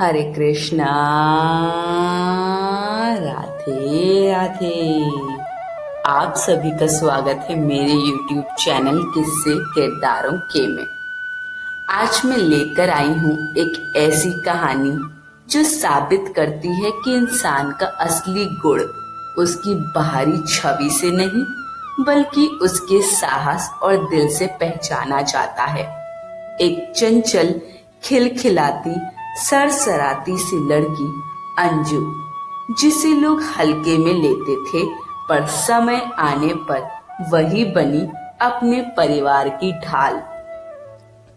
हरे कृष्णा। राधे राधे। आप सभी का स्वागत है मेरे YouTube चैनल किस्से किरदारों के में। आज मैं लेकर आई हूँ एक ऐसी कहानी जो साबित करती है कि इंसान का असली गुण उसकी बाहरी छवि से नहीं बल्कि उसके साहस और दिल से पहचाना जाता है। एक चंचल, खिलखिलाती, सरसराती सी लड़की अंजू, जिसे लोग हल्के में लेते थे, पर समय आने पर वही बनी अपने परिवार की ढाल।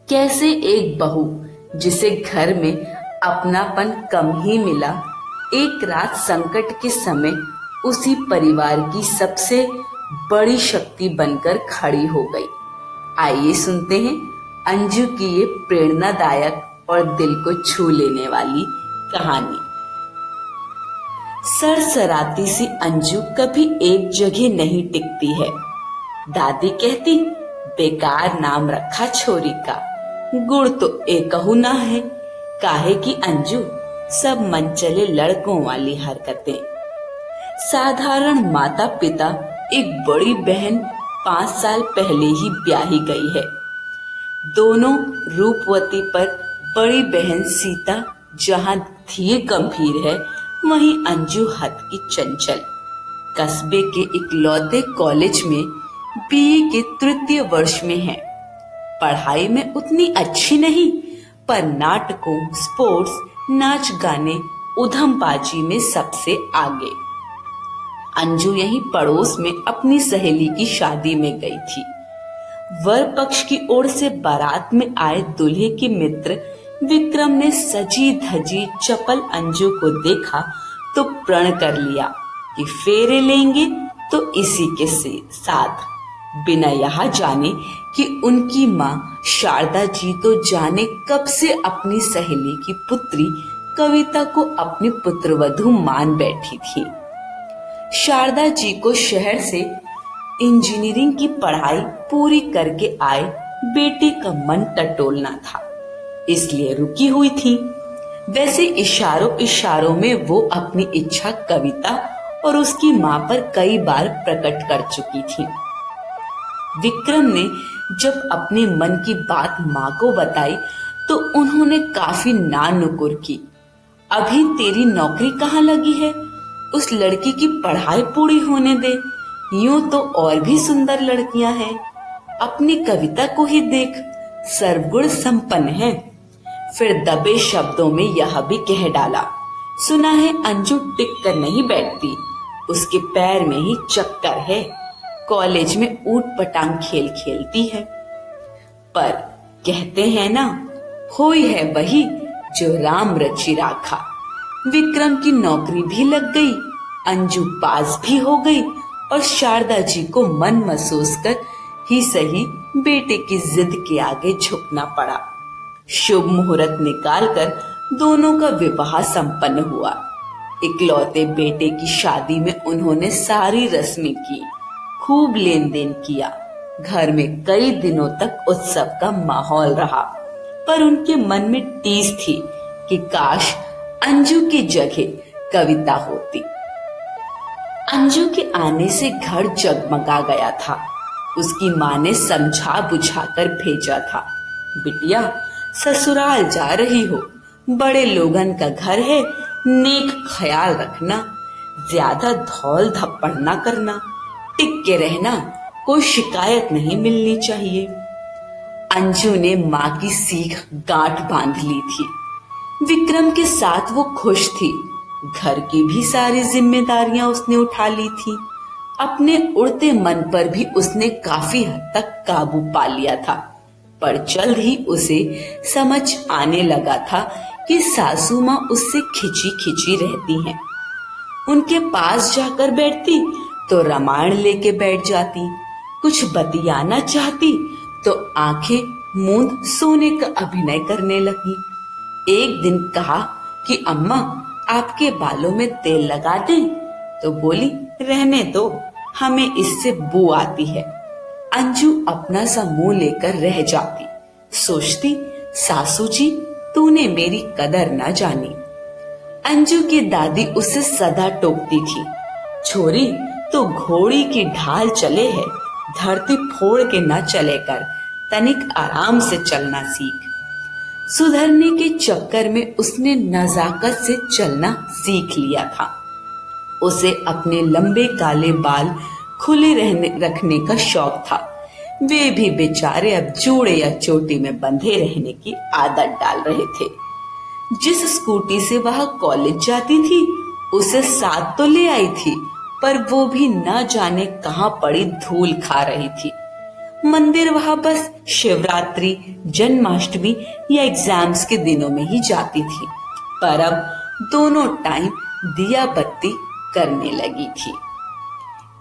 कैसे एक बहू जिसे घर में अपनापन कम ही मिला, एक रात संकट के समय उसी परिवार की सबसे बड़ी शक्ति बनकर खड़ी हो गई। आइए सुनते हैं अंजू की ये प्रेरणादायक और दिल को छू लेने वाली कहानी। सरसराती सी अंजू कभी एक जगह नहीं टिकती है। दादी कहती, बेकार नाम रखा छोरी का, गुड़ तो एकहु ना है। काहे की अंजू, सब मनचले लड़कों वाली हरकतें। साधारण माता पिता, एक बड़ी बहन 5 साल पहले ही ब्याही गई है। दोनों रूपवती, पर बड़ी बहन सीता जहाँ धीर गंभीर है, वहीं अंजू हद की चंचल। कस्बे के इकलौते कॉलेज में बीए के 3य वर्ष में है। पढ़ाई में उतनी अच्छी नहीं, पर नाटकों, स्पोर्ट्स, नाच गाने, उधमबाजी में सबसे आगे। अंजू यहीं पड़ोस में अपनी सहेली की शादी में गई थी। वर पक्ष की ओर से बारात में आए दूल्हे के मित्र विक्रम ने सजी धजी चपल अंजू को देखा तो प्रण कर लिया कि फेरे लेंगे तो इसी के साथ, बिना यहाँ जाने कि उनकी माँ शारदा जी तो जाने कब से अपनी सहेली की पुत्री कविता को अपनी पुत्रवधू मान बैठी थी। शारदा जी को शहर से इंजीनियरिंग की पढ़ाई पूरी करके आए बेटे का मन टटोलना था, इसलिए रुकी हुई थी। वैसे इशारों इशारों में वो अपनी इच्छा कविता और उसकी माँ पर कई बार प्रकट कर चुकी थी। विक्रम ने जब अपने मन की बात माँ को बताई तो उन्होंने काफी नानुकुर की। अभी तेरी नौकरी कहाँ लगी है? उस लड़की की पढ़ाई पूरी होने दे। यूं तो और भी सुंदर लड़कियां हैं, अपनी कविता को ही देख, सर्वगुण संपन्न है। फिर दबे शब्दों में यह भी कह डाला, सुना है अंजू टिक कर नहीं बैठती, उसके पैर में ही चक्कर है, कॉलेज में ऊट पटांग खेल खेलती है। पर कहते हैं ना, होई है वही जो राम रचि राखा। विक्रम की नौकरी भी लग गई, अंजू पास भी हो गई और शारदा जी को मन महसूस कर ही सही बेटे की जिद के आगे झुकना पड़ा। शुभ मुहूर्त निकालकर दोनों का विवाह संपन्न हुआ। इकलौते बेटे की शादी में उन्होंने सारी रस्में की, खूब लेन देन किया। घर में कई दिनों तक उत्सव का माहौल रहा, पर उनके मन में टीस थी कि काश अंजू की जगह कविता होती। अंजू के आने से घर जगमगा गया था। उसकी माँ ने समझा बुझाकर भेजा था, बिटिया ससुराल जा रही हो, बड़े लोगन का घर है, नेक ख्याल रखना, ज्यादा धौल धप्पड़ ना करना, टिक के रहना, कोई शिकायत नहीं मिलनी चाहिए। अंजू ने माँ की सीख गांठ बांध ली थी। विक्रम के साथ वो खुश थी। घर की भी सारी जिम्मेदारियां उसने उठा ली थी। अपने उड़ते मन पर भी उसने काफी हद तक काबू पा लिया था। पर जल्द ही उसे समझ आने लगा था कि सासू माँ उससे खिंची खिंची रहती हैं। उनके पास जाकर बैठती तो रामायण लेके बैठ जाती, कुछ बतियाना चाहती तो आंखें मूंद सोने का अभिनय करने लगी। एक दिन कहा कि अम्मा आपके बालों में तेल लगा दें, तो बोली रहने दो, हमें इससे बू आती है। अंजू अपना सा मुंह लेकर रह जाती, सोचती सासू जी तूने मेरी कदर न जानी। अंजू की दादी उसे सदा टोकती थी, छोरी तो घोड़ी की ढाल चले है, धरती फोड़ के न चले कर, तनिक आराम से चलना सीख। सुधरने के चक्कर में उसने नजाकत से चलना सीख लिया था। उसे अपने लंबे काले बाल खुले रखने का शौक था। वे भी बेचारे अब जूड़े या चोटी में बंधे रहने की आदत डाल रहे थे। जिस स्कूटी से वह कॉलेज जाती थी उसे साथ तो ले आई थी, पर वो भी न जाने कहां पड़ी धूल खा रही थी। मंदिर वहां बस शिवरात्रि, जन्माष्टमी या एग्जाम्स के दिनों में ही जाती थी, पर अब दोनों टाइम दिया बत्ती करने लगी थी।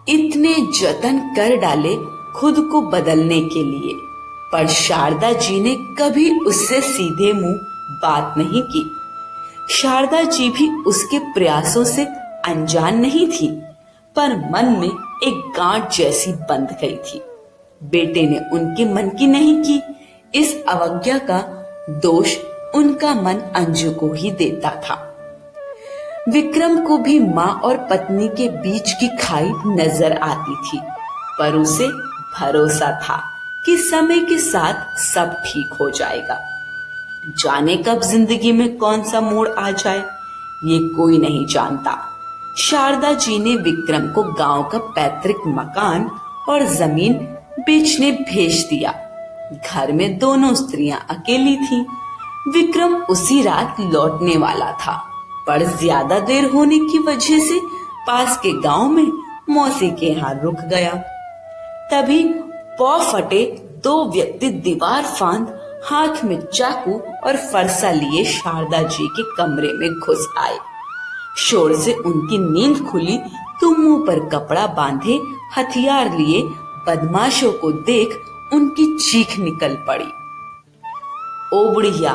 इतने जतन कर डाले खुद को बदलने के लिए, पर शारदा जी ने कभी उससे सीधे मुंह बात नहीं की। शारदा जी भी उसके प्रयासों से अनजान नहीं थी, पर मन में एक गांठ जैसी बंध गई थी। बेटे ने उनके मन की नहीं की। इस अवज्ञा का दोष उनका मन अंजू को ही देता था। विक्रम को भी माँ और पत्नी के बीच की खाई नजर आती थी, पर उसे भरोसा था कि समय के साथ सब ठीक हो जाएगा। जाने कब जिंदगी में कौन सा मोड़ आ जाए, ये कोई नहीं जानता। शारदा जी ने विक्रम को गांव का पैतृक मकान और जमीन बेचने भेज दिया। घर में दोनों स्त्रियां अकेली थीं। विक्रम उसी रात लौटने वाला था, पर ज्यादा देर होने की वजह से पास के गांव में मौसी के यहाँ रुक गया। तभी पौ फटे दो व्यक्ति दीवार फांद हाथ में चाकू और फरसा लिए शारदा जी के कमरे में घुस आए। शोर से उनकी नींद खुली तो मुंह पर कपड़ा बांधे हथियार लिए बदमाशों को देख उनकी चीख निकल पड़ी। ओ बुढ़िया,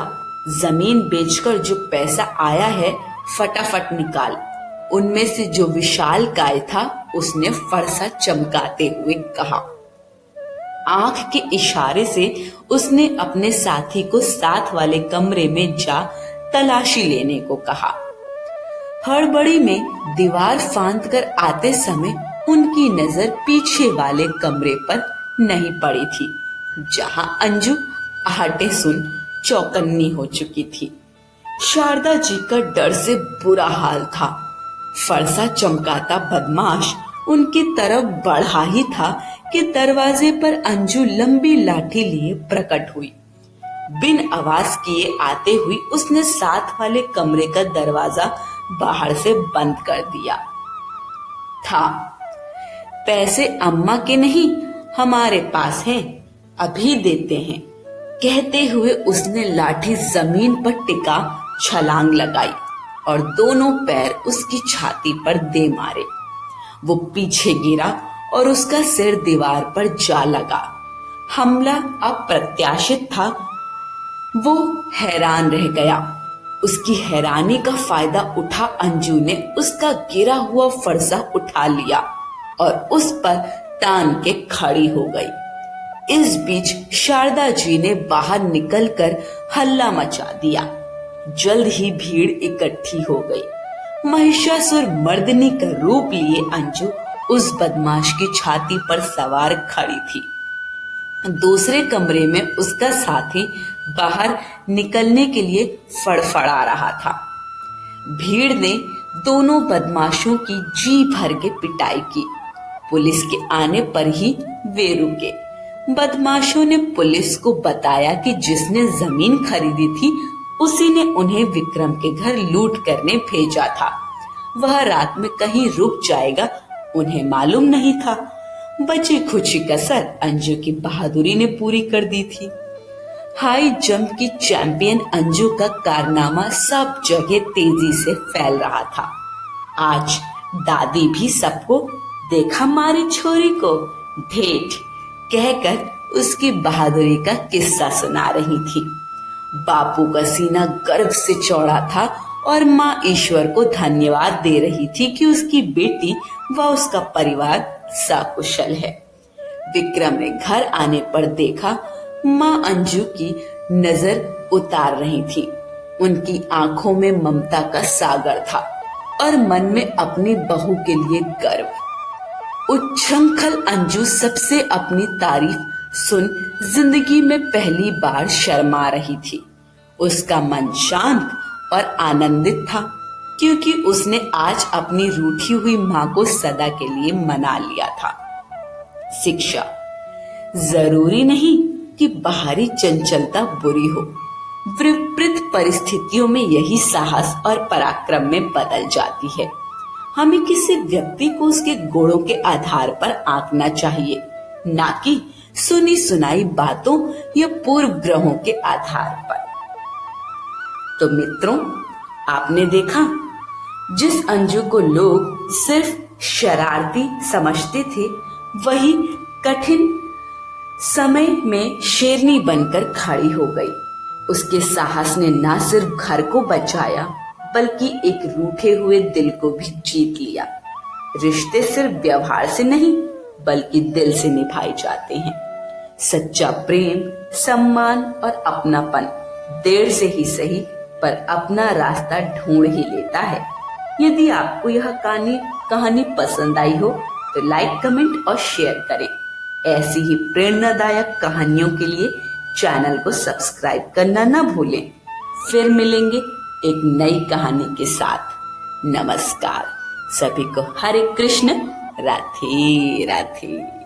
जमीन बेचकर जो पैसा आया है फटाफट निकाल। उनमें से जो विशाल काय था उसने फरसा चमकाते हुए कहा। आंख के इशारे से उसने अपने साथी को साथ वाले कमरे में जा तलाशी लेने को कहा। हड़बड़ी में दीवार फांद कर आते समय उनकी नजर पीछे वाले कमरे पर नहीं पड़ी थी, जहां अंजू आहटे सुन चौकन्नी हो चुकी थी। शारदा जी का डर से बुरा हाल था। फरसा चमकाता बदमाश उनकी तरफ बढ़ा ही था कि दरवाजे पर अंजू लंबी लाठी लिए प्रकट हुई। बिन आवाज किए आते हुई उसने साथ वाले कमरे का दरवाजा बाहर से बंद कर दिया था। पैसे अम्मा के नहीं, हमारे पास हैं, अभी देते हैं, कहते हुए उसने लाठी जमीन पर टिका छलांग लगाई और दोनों पैर उसकी छाती पर दे मारे। वो पीछे गिरा और उसका सिर दीवार पर जा लगा। हमला अप्रत्याशित था। वो हैरान रह गया। उसकी हैरानी का फायदा उठा अंजू ने उसका गिरा हुआ फरसा उठा लिया और उस पर तान के खड़ी हो गई। इस बीच शारदा जी ने बाहर निकलकर हल्ला मचा दिया। जल्द ही भीड़ इकट्ठी हो गई। महिषासुर मर्दनी का रूप लिए अंजू उस बदमाश की छाती पर सवार खड़ी थी। दूसरे कमरे में उसका साथी बाहर निकलने के लिए फड़फड़ा रहा था। भीड़ ने दोनों बदमाशों की जी भर के पिटाई की। पुलिस के आने पर ही वे रुके। बदमाशों ने पुलिस को बताया कि जिसने जमीन खरीदी थी उसी ने उन्हें विक्रम के घर लूट करने भेजा था। वह रात में कहीं रुक जाएगा उन्हें मालूम नहीं था। बची खुची कसर अंजू की बहादुरी ने पूरी कर दी थी। हाई जंप की चैंपियन अंजू का कारनामा सब जगह तेजी से फैल रहा था। आज दादी भी सबको देखा मारी छोरी को ढेठ कहकर उसकी बहादुरी का किस्सा सुना रही थी। बापू का सीना गर्व से चौड़ा था और माँ ईश्वर को धन्यवाद दे रही थी कि उसकी बेटी व उसका परिवार सकुशल है। विक्रम ने घर आने पर देखा माँ अंजू की नजर उतार रही थी। उनकी आंखों में ममता का सागर था और मन में अपनी बहू के लिए गर्व। उच्छृंखल अंजू सबसे अपनी तारीफ सुन जिंदगी में पहली बार शर्मा रही थी। उसका मन शांत और आनंदित था क्योंकि उसने आज अपनी रूठी हुई मां को सदा के लिए मना लिया था। शिक्षा। जरूरी नहीं कि बाहरी चंचलता बुरी हो, विपरीत परिस्थितियों में यही साहस और पराक्रम में बदल जाती है। हमें किसी व्यक्ति को उसके गुणों के आधार पर आंकना चाहिए, ना कि सुनी सुनाई बातों या पूर्व ग्रहों के आधार पर। तो मित्रों, आपने देखा, जिस अंजू को लोग सिर्फ शरारती समझते थे, वही कठिन समय में शेरनी बनकर खड़ी हो गई। उसके साहस ने न सिर्फ घर को बचाया बल्कि एक रूठे हुए दिल को भी जीत लिया। रिश्ते सिर्फ व्यवहार से नहीं बल्कि दिल से निभाए जाते हैं। सच्चा प्रेम, सम्मान और अपनापन देर से ही सही पर अपना रास्ता ढूंढ ही लेता है। यदि आपको यह कहानी पसंद आई हो तो लाइक, कमेंट और शेयर करें। ऐसी ही प्रेरणादायक कहानियों के लिए चैनल को सब्सक्राइब करना ना भूलें। फिर मिलेंगे एक नई कहानी के साथ। नमस्कार। सभी को हरे कृष्ण, राधे राधे।